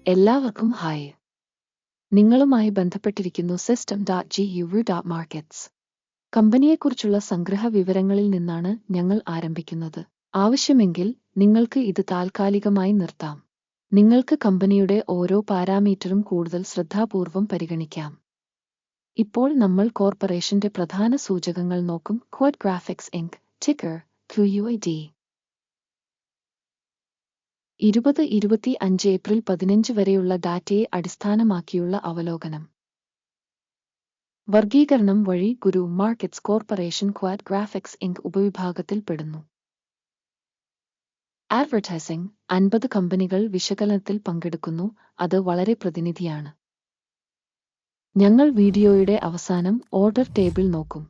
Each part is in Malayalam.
എല്ലാവർക്കും ഹായ്. നിങ്ങളുമായി ബന്ധപ്പെട്ടിരിക്കുന്നു system.guru.markets. കമ്പനിയെക്കുറിച്ചുള്ള സംഗ്രഹ വിവരങ്ങളിൽ നിന്നാണ് ഞങ്ങൾ ആരംഭിക്കുന്നത്. ആവശ്യമെങ്കിൽ നിങ്ങൾക്ക് ഇത് താൽക്കാലികമായി നിർത്താം. നിങ്ങൾക്ക് കമ്പനിയുടെ ഓരോ പാരാമീറ്ററും കൂടുതൽ ശ്രദ്ധാപൂർവം പരിഗണിക്കാം. ഇപ്പോൾ നമ്മൾ കോർപ്പറേഷന്റെ പ്രധാന സൂചകങ്ങൾ നോക്കും. Quad Graphics Inc, ticker QUAD. 2025 April 15 വരെയുള്ള ഡാറ്റയെ അടിസ്ഥാനമാക്കിയുള്ള അവലോകനം. വർഗീകരണം വഴി Guru Markets Corporation Quad Graphics Inc ഉപവിഭാഗത്തിൽ പെടുന്നു. അഡ്വർടൈസിംഗ് 50 കമ്പനികൾ വിശകലനത്തിൽ പങ്കെടുക്കുന്നു. അത് വളരെ പ്രതിനിധിയാണ്. ഞങ്ങൾ വീഡിയോയുടെ അവസാനം ഓർഡർ ടേബിൾ നോക്കും.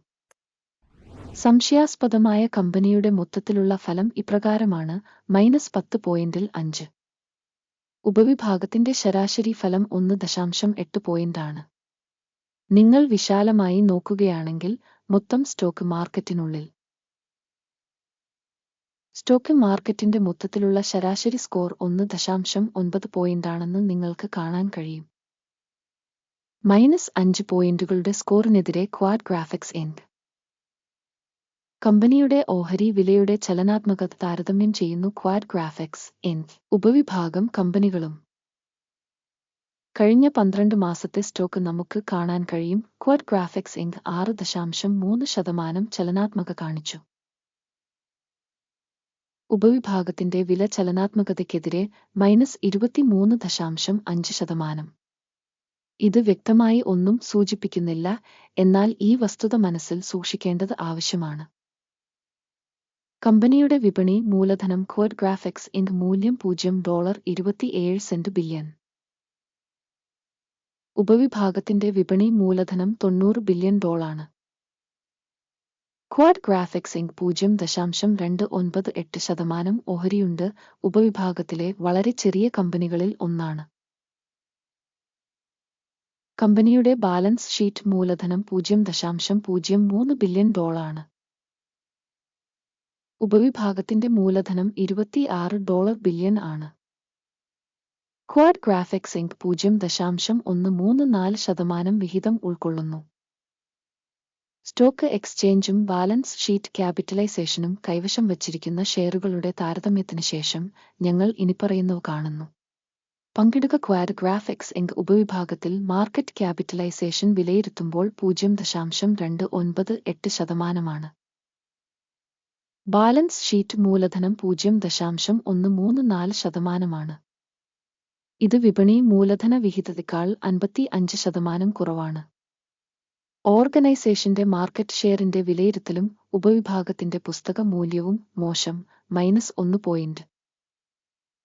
സംശയാസ്പദമായ കമ്പനിയുടെ മൊത്തത്തിലുള്ള ഫലം ഇപ്രകാരമാണ്: -10.5. ഉപവിഭാഗത്തിന്റെ ശരാശരി ഫലം 1.8 പോയിന്റാണ്. നിങ്ങൾ വിശാലമായി നോക്കുകയാണെങ്കിൽ മൊത്തം സ്റ്റോക്ക് മാർക്കറ്റിനുള്ളിൽ സ്റ്റോക്ക് മാർക്കറ്റിന്റെ മൊത്തത്തിലുള്ള ശരാശരി സ്കോർ 1.9 പോയിന്റാണെന്ന് നിങ്ങൾക്ക് കാണാൻ കഴിയും. -5 പോയിന്റുകളുടെ സ്കോറിനെതിരെ ക്വാഡ് ഗ്രാഫിക്സ് ഇങ്ക് കമ്പനിയുടെ ഓഹരി വിലയുടെ ചലനാത്മകത താരതമ്യം ചെയ്യുന്നു. ക്വാഡ് ഗ്രാഫിക്സ് ഇങ്ക് ഉപവിഭാഗം കമ്പനികളും കഴിഞ്ഞ 12 മാസത്തെ സ്റ്റോക്ക് നമുക്ക് കാണാൻ കഴിയും. ക്വാഡ് ഗ്രാഫിക്സ് ഇങ്ക് 6.3% ചലനാത്മക കാണിച്ചു. ഉപവിഭാഗത്തിന്റെ വില ചലനാത്മകതയ്ക്കെതിരെ -23.5%. ഇത് വ്യക്തമായി ഒന്നും സൂചിപ്പിക്കുന്നില്ല, എന്നാൽ ഈ വസ്തുത മനസ്സിൽ സൂക്ഷിക്കേണ്ടത് ആവശ്യമാണ്. കമ്പനിയുടെ വിപണി മൂലധനം ക്വാഡ് ഗ്രാഫിക്സ് ഇങ്ക് മൂല്യം $0.27 ബില്യൺ. ഉപവിഭാഗത്തിന്റെ വിപണി മൂലധനം $90 ബില്യൺ. ക്വാഡ് ഗ്രാഫിക്സ് ഇങ്ക് 0.298% ഓഹരിയുണ്ട്. ഉപവിഭാഗത്തിലെ വളരെ ചെറിയ കമ്പനികളിൽ ഒന്നാണ്. കമ്പനിയുടെ ബാലൻസ് ഷീറ്റ് മൂലധനം $0.03 ബില്യൺ. ഉപവിഭാഗത്തിന്റെ മൂലധനം $26 ബില്യൺ ആണ്. ക്വാഡ് ഗ്രാഫിക്സ് ഇങ്ക് 0.134% വിഹിതം ഉൾക്കൊള്ളുന്നു. സ്റ്റോക്ക് എക്സ്ചേഞ്ചും ബാലൻസ് ഷീറ്റ് ക്യാപിറ്റലൈസേഷനും കൈവശം വച്ചിരിക്കുന്ന ഷെയറുകളുടെ താരതമ്യത്തിന് ശേഷം ഞങ്ങൾ ഇനിപ്പറയുന്നവ കാണുന്നു. പങ്കിടുക. ക്വാഡ് ഗ്രാഫിക്സ് ഇങ്ക് ഉപവിഭാഗത്തിൽ മാർക്കറ്റ് ക്യാപിറ്റലൈസേഷൻ വിലയിരുത്തുമ്പോൾ 0.298%. ബാലൻസ് ഷീറ്റ് മൂലധനം 0.134%. ഇത് വിപണി മൂലധന വിഹിതത്തേക്കാൾ 55% കുറവാണ്. ഓർഗനൈസേഷന്റെ മാർക്കറ്റ് ഷെയറിന്റെ വിലയിരുത്തലും ഉപവിഭാഗത്തിന്റെ പുസ്തക മൂല്യവും മോശം, -1 പോയിന്റ്.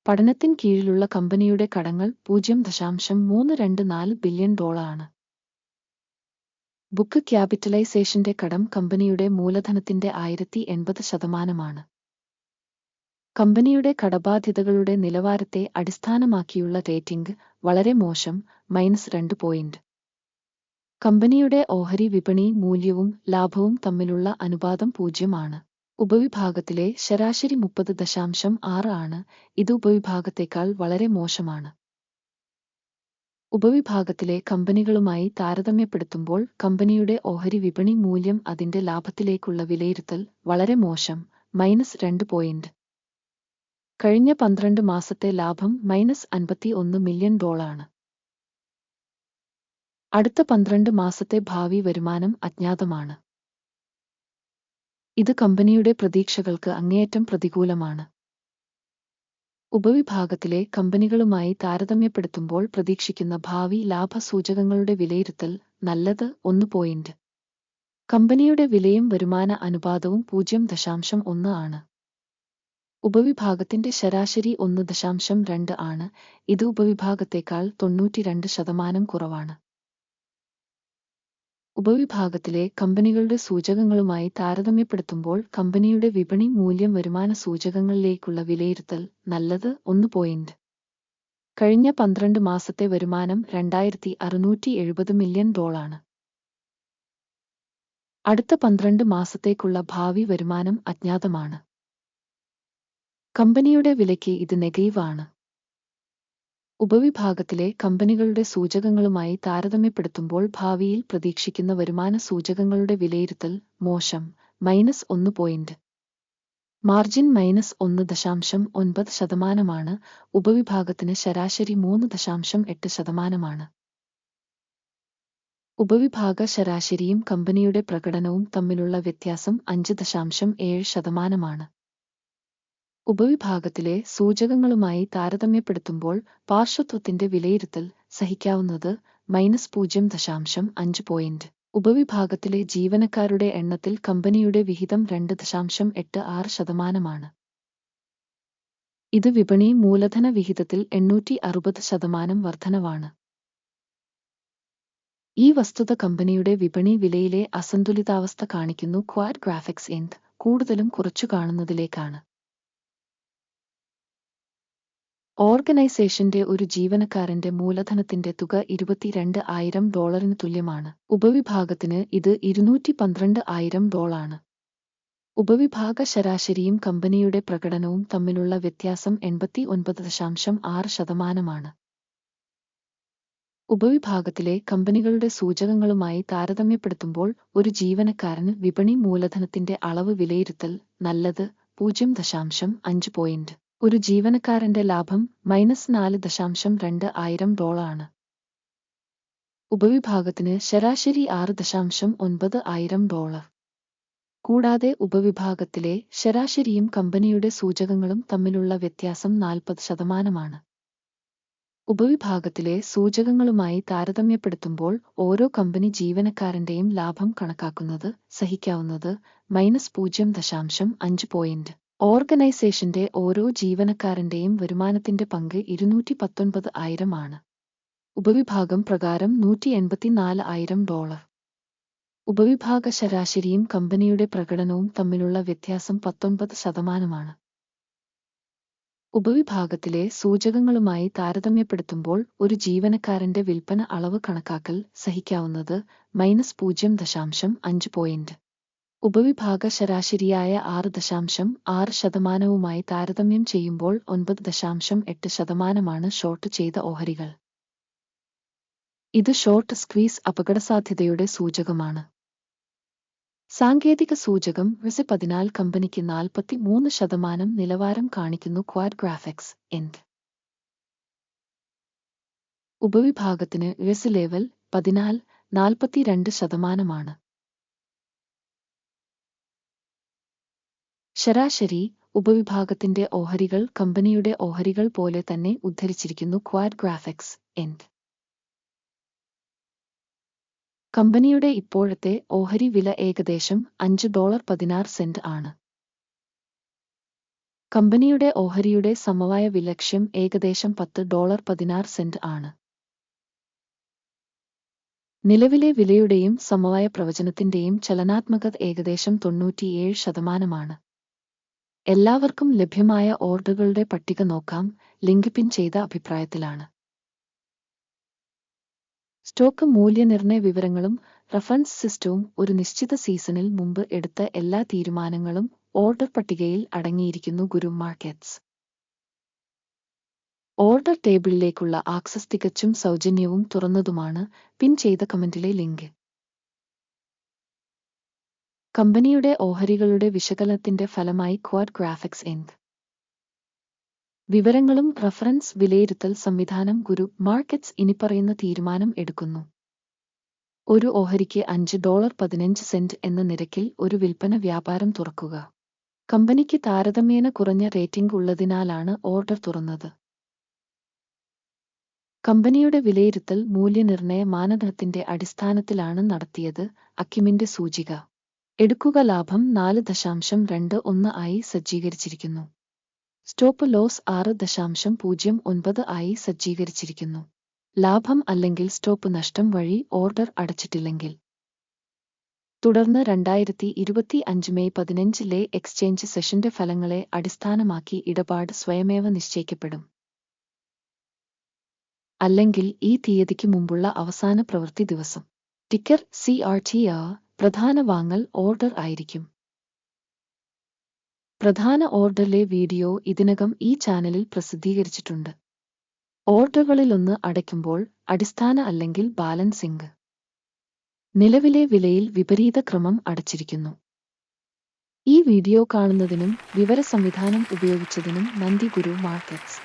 പഠനത്തിൻ കീഴിലുള്ള കമ്പനിയുടെ കടങ്ങൾ $0.324 ബില്യൺ ആണ്. ബുക്ക് ക്യാപിറ്റലൈസേഷന്റെ കടം കമ്പനിയുടെ മൂലധനത്തിന്റെ 1080%. കമ്പനിയുടെ കടബാധ്യതകളുടെ നിലവാരത്തെ അടിസ്ഥാനമാക്കിയുള്ള റേറ്റിംഗ് വളരെ മോശം, -2 പോയിന്റ്. കമ്പനിയുടെ ഓഹരി വിപണി മൂല്യവും ലാഭവും തമ്മിലുള്ള അനുപാതം 0 ആണ്. ഉപവിഭാഗത്തിലെ ശരാശരി 30.6 ആണ്. ഇത് ഉപവിഭാഗത്തേക്കാൾ വളരെ മോശമാണ്. ഉപവിഭാഗത്തിലെ കമ്പനികളുമായി താരതമ്യപ്പെടുത്തുമ്പോൾ കമ്പനിയുടെ ഓഹരി വിപണി മൂല്യം അതിന്റെ ലാഭത്തിലേക്കുള്ള വിലയിരുത്തൽ വളരെ മോശം, -2 പോയിന്റ്. കഴിഞ്ഞ 12 മാസത്തെ ലാഭം -$51 മില്യൺ. അടുത്ത 12 മാസത്തെ ഭാവി വരുമാനം അജ്ഞാതമാണ്. ഇത് കമ്പനിയുടെ പ്രതീക്ഷകൾക്ക് അങ്ങേയറ്റം പ്രതികൂലമാണ്. ഉപവിഭാഗത്തിലെ കമ്പനികളുമായി താരതമ്യപ്പെടുത്തുമ്പോൾ പ്രതീക്ഷിക്കുന്ന ഭാവി ലാഭ സൂചകങ്ങളുടെ വിലയിരുത്തൽ നല്ലത് 1 പോയിന്റ്. കമ്പനിയുടെ വിലയും വരുമാന അനുപാതവും 0.1 ആണ്. ഉപവിഭാഗത്തിന്റെ ശരാശരി 1.2 ആണ്. ഇത് ഉപവിഭാഗത്തേക്കാൾ 92% കുറവാണ്. ഉപവിഭാഗത്തിലെ കമ്പനികളുടെ സൂചകങ്ങളുമായി താരതമ്യപ്പെടുത്തുമ്പോൾ കമ്പനിയുടെ വിപണി മൂല്യം വരുമാന സൂചകങ്ങളിലേക്കുള്ള വിലയിരുത്തൽ നല്ലത് 1 പോയിന്റ്. കഴിഞ്ഞ 12 മാസത്തെ വരുമാനം $2,670 മില്യൺ. അടുത്ത 12 മാസത്തേക്കുള്ള ഭാവി വരുമാനം അജ്ഞാതമാണ്. കമ്പനിയുടെ വിലയ്ക്ക് ഇത് നെഗറ്റീവ് ആണ്. ഉപവിഭാഗത്തിലെ കമ്പനികളുടെ സൂചകങ്ങളുമായി താരതമ്യപ്പെടുത്തുമ്പോൾ ഭാവിയിൽ പ്രതീക്ഷിക്കുന്ന വരുമാന സൂചകങ്ങളുടെ വിലയിരുത്തൽ മോശം -1 മാർജിൻ -1.9%. ഉപവിഭാഗത്തിന് ശരാശരി 3.8%. ഉപവിഭാഗ ശരാശരിയും കമ്പനിയുടെ പ്രകടനവും തമ്മിലുള്ള വ്യത്യാസം 5.7%. ഉപവിഭാഗത്തിലെ സൂചകങ്ങളുമായി താരതമ്യപ്പെടുത്തുമ്പോൾ പാർശ്വത്വത്തിന്റെ വിലയിരുത്തൽ സഹിക്കാവുന്നത് -0.5 ഉപവിഭാഗത്തിലെ ജീവനക്കാരുടെ എണ്ണത്തിൽ കമ്പനിയുടെ വിഹിതം 2.86%. ഇത് വിപണി മൂലധന വിഹിതത്തിൽ 860% വർധനവാണ്. ഈ വസ്തുത കമ്പനിയുടെ വിപണി വിലയിലെ അസന്തുലിതാവസ്ഥ കാണിക്കുന്നു. ക്വാഡ് ഗ്രാഫിക്സ് ഇൻക് കൂടുതലും കുറച്ചു കാണുന്നതിലേക്കാണ്. ഓർഗനൈസേഷന്റെ ഒരു ജീവനക്കാരന്റെ മൂലധനത്തിന്റെ തുക $22,000 തുല്യമാണ്. ഉപവിഭാഗത്തിന് ഇത് $212,000. ഉപവിഭാഗ ശരാശരിയും കമ്പനിയുടെ പ്രകടനവും തമ്മിലുള്ള വ്യത്യാസം 89.6%. ഉപവിഭാഗത്തിലെ കമ്പനികളുടെ സൂചകങ്ങളുമായി താരതമ്യപ്പെടുത്തുമ്പോൾ ഒരു ജീവനക്കാരന് വിപണി മൂലധനത്തിന്റെ അളവ് വിലയിരുത്തൽ നല്ലത് 0.5 ഒരു ജീവനക്കാരന്റെ ലാഭം -4.2 ഉപവിഭാഗത്തിന് ശരാശരി $6.9 കൂടാതെ ഉപവിഭാഗത്തിലെ ശരാശരിയും കമ്പനിയുടെ സൂചകങ്ങളും തമ്മിലുള്ള വ്യത്യാസം 40%. ഉപവിഭാഗത്തിലെ സൂചകങ്ങളുമായി താരതമ്യപ്പെടുത്തുമ്പോൾ ഓരോ കമ്പനി ജീവനക്കാരന്റെയും ലാഭം കണക്കാക്കുന്നത് സഹിക്കാവുന്നത് -0.5 ഓർഗനൈസേഷന്റെ ഓരോ ജീവനക്കാരന്റെയും വരുമാനത്തിന്റെ പങ്ക് $219,000 ആണ്. ഉപവിഭാഗം പ്രകാരം $184,000. ഉപവിഭാഗ ശരാശരിയും കമ്പനിയുടെ പ്രകടനവും തമ്മിലുള്ള വ്യത്യാസം 19%. ഉപവിഭാഗത്തിലെ സൂചകങ്ങളുമായി താരതമ്യപ്പെടുത്തുമ്പോൾ ഒരു ജീവനക്കാരന്റെ വിൽപ്പന അളവ് കണക്കാക്കൽ സഹിക്കാവുന്നത് -0.5 ഉപവിഭാഗ ശരാശരിയായ 6.6%വുമായി താരതമ്യം ചെയ്യുമ്പോൾ 9.8%. ഷോർട്ട് ചെയ്ത ഓഹരികൾ. ഇത് ഷോർട്ട് സ്ക്വീസ് അപകടസാധ്യതയുടെ സൂചകമാണ്. സാങ്കേതിക സൂചകം RSI 14 കമ്പനിക്ക് 43% നിലവാരം കാണിക്കുന്നു. ക്വാഡ് ഗ്രാഫിക്സ് ഇൻക് ഉപവിഭാഗത്തിന് RSI ലെവൽ 14 42%. ശരാശരി ഉപവിഭാഗത്തിന്റെ ഓഹരികൾ കമ്പനിയുടെ ഓഹരികൾ പോലെ തന്നെ ഉദ്ധരിച്ചിരിക്കുന്നു. ക്വാഡ് ഗ്രാഫിക്സ് ഇൻക് കമ്പനിയുടെ ഇപ്പോഴത്തെ ഓഹരി വില ഏകദേശം $5.16 ആണ്. കമ്പനിയുടെ ഓഹരിയുടെ സമവായ വിലക്ഷ്യം ഏകദേശം $10.16 ആണ്. നിലവിലെ വിലയുടെയും സമവായ പ്രവചനത്തിന്റെയും ചലനാത്മകത ഏകദേശം 97%. എല്ലാവർക്കും ലഭ്യമായ ഓർഡറുകളുടെ പട്ടിക നോക്കാം. ലിങ്ക് പിൻ ചെയ്ത അഭിപ്രായത്തിലാണ്. സ്റ്റോക്ക് മൂല്യനിർണ്ണയ വിവരങ്ങളും റഫറൻസ് സിസ്റ്റവും ഒരു നിശ്ചിത സീസണിൽ മുമ്പ് എടുത്ത എല്ലാ തീരുമാനങ്ങളും ഓർഡർ പട്ടികയിൽ അടങ്ങിയിരിക്കുന്നു. ഗുരു മാർക്കറ്റ്സ് ഓർഡർ ടേബിളിലേക്കുള്ള ആക്സസ് തികച്ചും സൗജന്യവും തുറന്നതുമാണ്. പിൻ ചെയ്ത കമന്റിലെ ലിങ്ക്. കമ്പനിയുടെ ഓഹരികളുടെ വിശകലനത്തിന്റെ ഫലമായി ക്വാഡ് ഗ്രാഫിക്സ് ഇൻക് വിവരങ്ങളും റഫറൻസ് വിലയിരുത്തൽ സംവിധാനം ഗുരു മാർക്കറ്റ്സ് ഇനിപ്പറയുന്ന തീരുമാനം എടുക്കുന്നു. ഒരു ഓഹരിക്ക് $5.15 എന്ന നിരക്കിൽ ഒരു വിൽപ്പന വ്യാപാരം തുറക്കുക. കമ്പനിക്ക് താരതമ്യേന കുറഞ്ഞ റേറ്റിംഗ് ഉള്ളതിനാലാണ് ഓർഡർ തുറന്നത്. കമ്പനിയുടെ വിലയിരുത്തൽ മൂല്യനിർണ്ണയ മാനദണ്ഡത്തിന്റെ അടിസ്ഥാനത്തിലാണ് നടത്തിയത്. അക്യുമിന്റെ സൂചിക എടുക്കുക ലാഭം 4.21 ആയി സജ്ജീകരിച്ചിരിക്കുന്നു. സ്റ്റോപ്പ് ലോസ് 6.09 ആയി സജ്ജീകരിച്ചിരിക്കുന്നു. ലാഭം അല്ലെങ്കിൽ സ്റ്റോപ്പ് നഷ്ടം വഴി ഓർഡർ അടച്ചിട്ടില്ലെങ്കിൽ. തുടർന്ന് 2025 മെയ് 15 എക്സ്ചേഞ്ച് സെഷന്റെ ഫലങ്ങളെ അടിസ്ഥാനമാക്കി ഇടപാട് സ്വയമേവ നിശ്ചയിക്കപ്പെടും. അല്ലെങ്കിൽ ഈ തീയതിക്ക് മുമ്പുള്ള അവസാന പ്രവൃത്തി ദിവസം. ടിക്കർ CRTR പ്രധാന വാങ്ങൽ ഓർഡർ ആയിരിക്കും. പ്രധാന ഓർഡറിലെ വീഡിയോ ഇതിനകം ഈ ചാനലിൽ പ്രസിദ്ധീകരിച്ചിട്ടുണ്ട്. ഓർഡറുകളിലൊന്ന് അടയ്ക്കുമ്പോൾ അടിസ്ഥാന അല്ലെങ്കിൽ ബാലൻസിംഗ് നിലവിലെ വിലയിൽ വിപരീത ക്രമം അടച്ചിരിക്കുന്നു. ഈ വീഡിയോ കാണുന്നതിനും വിവര സംവിധാനം ഉപയോഗിച്ചതിനും നന്ദി. ഗുരു മാർക്കറ്റ്സ്.